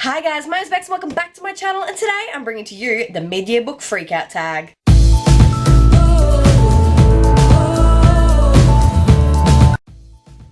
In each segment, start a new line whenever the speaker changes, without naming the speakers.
Hi guys, my name's Bex and welcome back to my channel, and today I'm bringing to you the mid-year book freakout tag.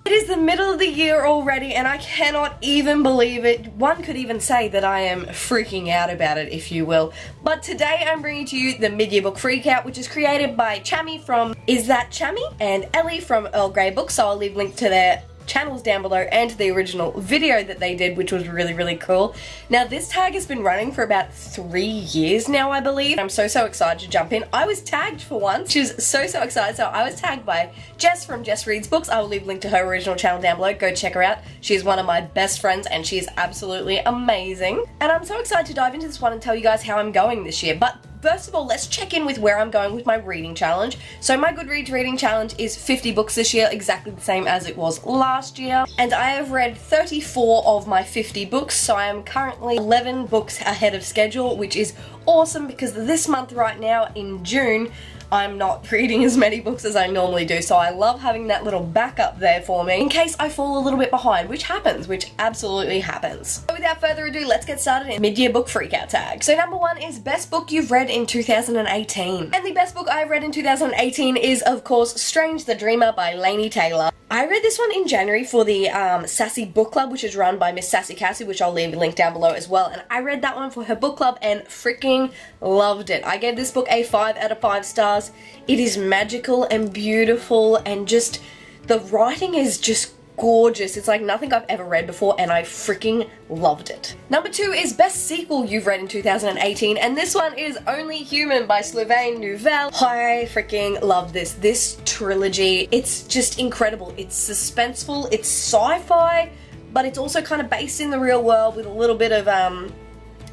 It is the middle of the year already and I cannot even believe it. One could even say that I am freaking out about it, if you will. But today I'm bringing to you the mid-year book freakout, which is created by Chammy from Is That Chammy and Ellie from Earl Grey Books, so I'll leave links to their channels down below and to the original video that they did, which was really cool. Now this tag has been running for about 3 years now, I believe. I'm so excited to jump in. I was tagged for once. She was so excited. So I was tagged by Jess from Jess Reads Books. I will leave a link to her original channel down below. Go check her out. She's one of my best friends and she's absolutely amazing. And I'm so excited to dive into this one and tell you guys how I'm going this year. But first of all, let's check in with where I'm going with my reading challenge. So my Goodreads reading challenge is 50 books this year, exactly the same as it was last year. And I have read 34 of my 50 books, so I am currently 11 books ahead of schedule, which is awesome because this month right now in June, I'm not reading as many books as I normally do, so I love having that little backup there for me in case I fall a little bit behind, which happens, which absolutely happens. So without further ado, let's get started in mid-year book freakout tag. So number one is best book you've read in 2018. And the best book I've read in 2018 is, of course, Strange the Dreamer by Laini Taylor. I read this one in January for the Sassy Book Club, which is run by Miss Sassy Cassie, which I'll leave a link down below as well. And I read that one for her book club and freaking loved it. I gave this book a 5 out of 5 stars. It is magical and beautiful and just, the writing is just gorgeous. It's like nothing I've ever read before and I freaking loved it. Number two is best sequel you've read in 2018, and this one is Only Human by Sylvain Neuvel. I freaking love this. This trilogy, it's just incredible. It's suspenseful, it's sci-fi, but it's also kind of based in the real world with a little bit of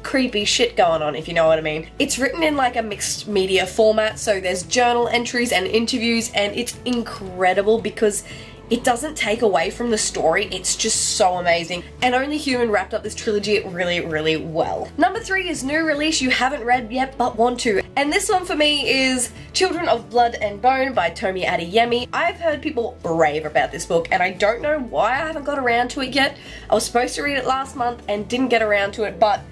creepy shit going on, if you know what I mean. It's written in like a mixed media format, so there's journal entries and interviews, and it's incredible because it doesn't take away from the story. It's just so amazing. And Only Human wrapped up this trilogy really well. Number three is new release you haven't read yet but want to. And this one for me is Children of Blood and Bone by Tomi Adeyemi. I've heard people rave about this book and I don't know why I haven't got around to it yet. I was supposed to read it last month and didn't get around to it, but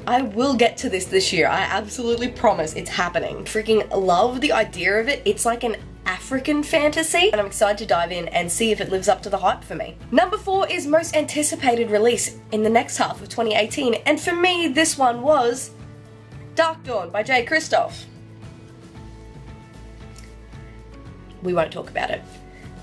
I will get to this year. I absolutely promise it's happening. Freaking love the idea of it. It's like an African fantasy, and I'm excited to dive in and see if it lives up to the hype for me. Number four is most anticipated release in the next half of 2018, and for me this one was Dark Dawn by Jay Kristoff. We won't talk about it.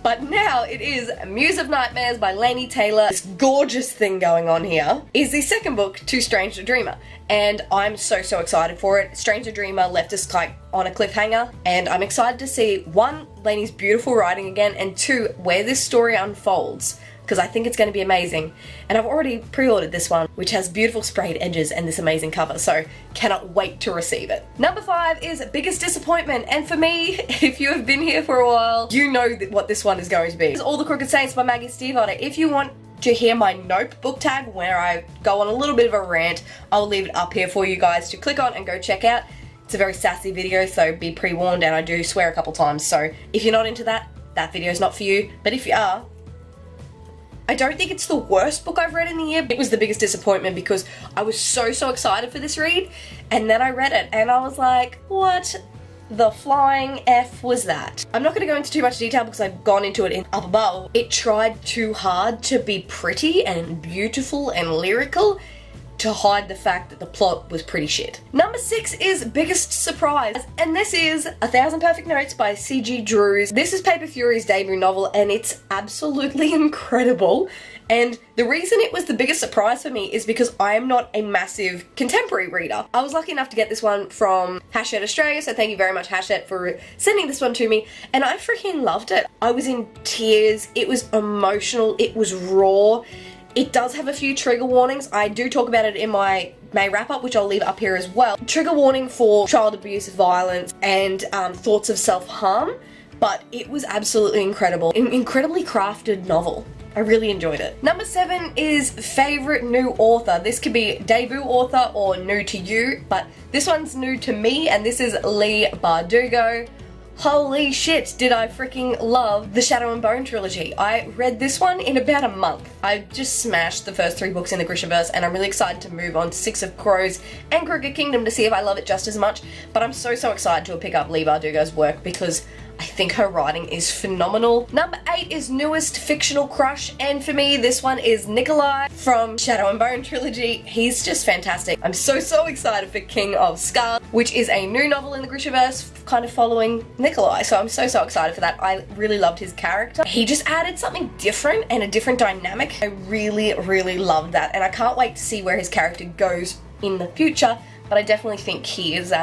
But now it is Muse of Nightmares by Laini Taylor. This gorgeous thing going on here is the second book to Strange the Dreamer, and I'm so excited for it. Strange the Dreamer left us like on a cliffhanger, and I'm excited to see, one, Laini's beautiful writing again, and two, where this story unfolds, because I think it's going to be amazing. And I've already pre-ordered this one, which has beautiful sprayed edges and this amazing cover, so cannot wait to receive it. Number five is Biggest Disappointment, and for me, if you have been here for a while, you know what this one is going to be. It's All the Crooked Saints by Maggie Stiefvater. If you want to hear my Nope book tag where I go on a little bit of a rant, I'll leave it up here for you guys to click on and go check out. It's a very sassy video, so be pre-warned, and I do swear a couple times, so if you're not into that, that video is not for you, but if you are, I don't think it's the worst book I've read in the year. It was the biggest disappointment because I was so excited for this read, and then I read it and I was like, what the flying F was that? I'm not going to go into too much detail because I've gone into it up above. It tried too hard to be pretty and beautiful and lyrical to hide the fact that the plot was pretty shit. Number six is Biggest Surprise, and this is 1,000 Perfect Notes by C.G. Drews. This is Paper Fury's debut novel and it's absolutely incredible. And the reason it was the biggest surprise for me is because I am not a massive contemporary reader. I was lucky enough to get this one from Hachette Australia, so thank you very much Hachette for sending this one to me, and I freaking loved it. I was in tears, it was emotional, it was raw. It does have a few trigger warnings. I do talk about it in my May wrap-up, which I'll leave up here as well. Trigger warning for child abuse, violence, and thoughts of self-harm, but it was absolutely incredible. An incredibly crafted novel. I really enjoyed it. Number seven is favorite new author. This could be debut author or new to you, but this one's new to me, and this is Leigh Bardugo. holy shit, did I freaking love the Shadow and Bone trilogy. I read this one in about a month. I just smashed the first 3 books in the Grishaverse, and I'm really excited to move on to Six of Crows and Crooked Kingdom to see if I love it just as much. But I'm so excited to pick up Leigh Bardugo's work because I think her writing is phenomenal. Number 8 is Newest Fictional Crush, and for me this one is Nikolai from Shadow and Bone trilogy. He's just fantastic. I'm so excited for King of Scars, which is a new novel in the Grishaverse kind of following Nikolai, so I'm so excited for that. I really loved his character. He just added something different and a different dynamic. I really loved that, and I can't wait to see where his character goes in the future. But I definitely think he is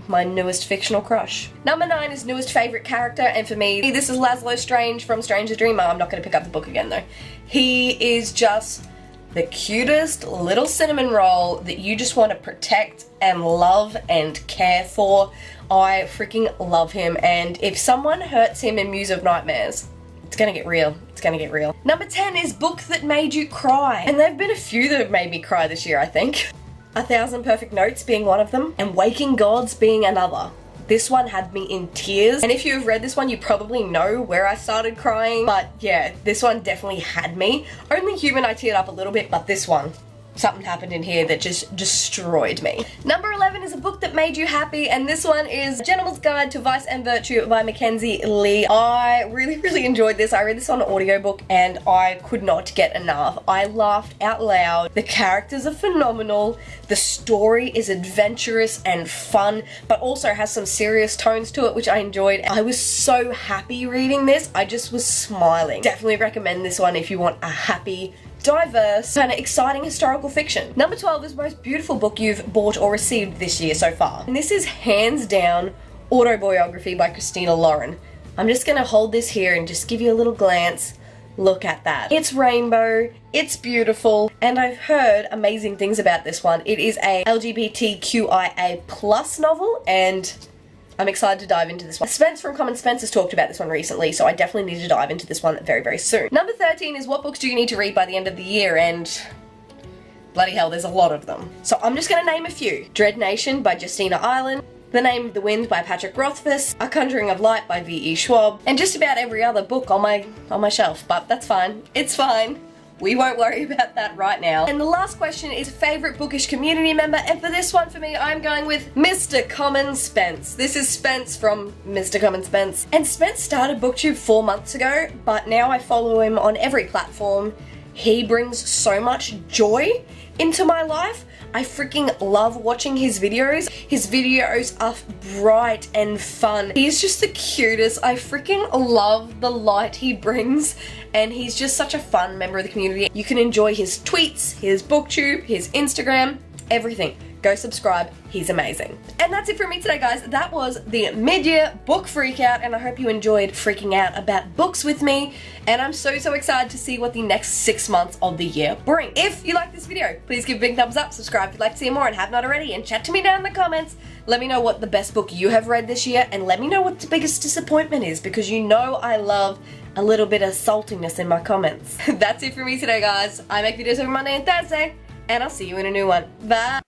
my newest fictional crush. Number 9 is newest favourite character, and for me, this is Laszlo Strange from Strange the Dreamer. I'm not going to pick up the book again though. He is just the cutest little cinnamon roll that you just want to protect and love and care for. I freaking love him, and if someone hurts him in Muse of Nightmares, it's gonna get real. It's gonna get real. Number 10 is book that made you cry. And there have been a few that have made me cry this year, I think. 1,000 Perfect Notes being one of them, and Waking Gods being another. This one had me in tears, and if you've read this one, you probably know where I started crying, but yeah, this one definitely had me. Only Human I teared up a little bit, but this one, something happened in here that just destroyed me. Number 11 is a book that made you happy, and this one is Gentleman's Guide to Vice and Virtue by Mackenzie Lee. I really enjoyed this. I read this on an audiobook and I could not get enough. I laughed out loud. The characters are phenomenal. The story is adventurous and fun, but also has some serious tones to it, which I enjoyed. I was so happy reading this. I just was smiling. Definitely recommend this one if you want a happy, diverse, kind of exciting historical fiction. Number 12 is the most beautiful book you've bought or received this year so far. And this is hands down Autobiography by Christina Lauren. I'm just gonna hold this here and just give you a little glance. Look at that. It's rainbow, it's beautiful, and I've heard amazing things about this one. It is a LGBTQIA+ novel, and I'm excited to dive into this one. Spence from Common Spence has talked about this one recently, so I definitely need to dive into this one very soon. Number 13 is what books do you need to read by the end of the year, and bloody hell, there's a lot of them. So I'm just gonna name a few. Dread Nation by Justina Ireland, The Name of the Wind by Patrick Rothfuss, A Conjuring of Light by V.E. Schwab, and just about every other book on my shelf, but that's fine. It's fine. We won't worry about that right now. And the last question is favourite bookish community member, and for this one for me, I'm going with Mr. Common Spence. This is Spence from Mr. Common Spence. And Spence started BookTube 4 months ago, but now I follow him on every platform. He brings so much joy into my life. I freaking love watching his videos. His videos are bright and fun. He's just the cutest. I freaking love the light he brings, and he's just such a fun member of the community. You can enjoy his tweets, his booktube, his Instagram, everything. Go subscribe, he's amazing. And that's it for me today, guys. That was the mid-year book freakout, and I hope you enjoyed freaking out about books with me, and I'm so excited to see what the next 6 months of the year bring. If you like this video, please give a big thumbs up, subscribe if you'd like to see more and have not already, and chat to me down in the comments. Let me know what the best book you have read this year, and let me know what the biggest disappointment is, because you know I love a little bit of saltiness in my comments. That's it for me today, guys. I make videos every Monday and Thursday, and I'll see you in a new one. Bye!